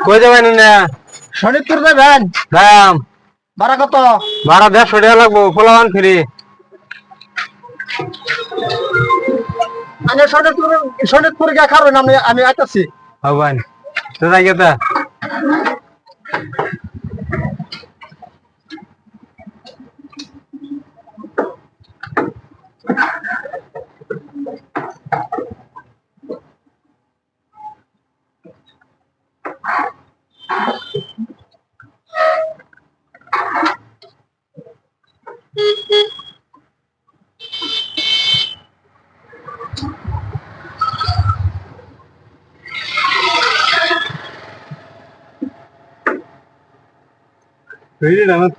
কই যাবেন না? শরীরপুর যাবেন? দাম ভাড়া কত? ভাড়া 150 টাকা লাগবো, পোলাওয়ান ফ্রি। আমি শরীরপুর গিয়ে খাবেন, আমি আইতাছি। হবান তো যাই গেতা।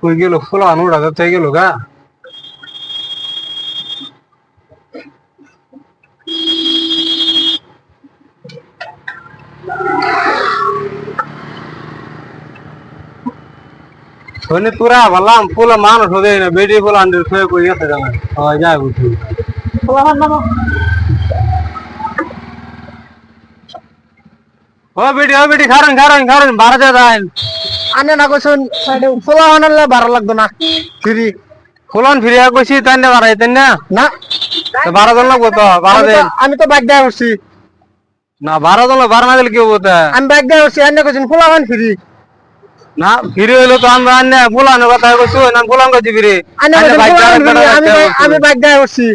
কই গেল পোলাওয়ান উড়া যাচ্ছে গেল গা। পুরা বললাম পোলা মানুষ হতে না, বেটি পোলা আন্ডার শুয়ে কই গেছে জানা। যাই বুঝি ও বেটি খারেন ভাড়া দিয়ে দেন। আনে না কইছেন ফোলা আনলে ভাড়া লাগবে না, ফ্রি। ফুলন ফিরিয়া কইছি তাই না ভাড়া তাই না? না তো ভাড়া জন লাগবো তো, ভাড়া দেন। আমি তো বাইক দিয়ে উঠছি। না ভাড়া জন, ভাড়া না দিলে কি হবো তা? আমি বাইক দিয়ে উঠছি, আনে কইছেন ফোলা ফ্রি। না ফিরে হইলো তো আমরা আন্নে ফুলানোর কথা কইছি, না ফুলান কইছি ফিরে। আনে কইছেন ফোলা ফ্রি, আমি বাইক দিয়ে উঠছি।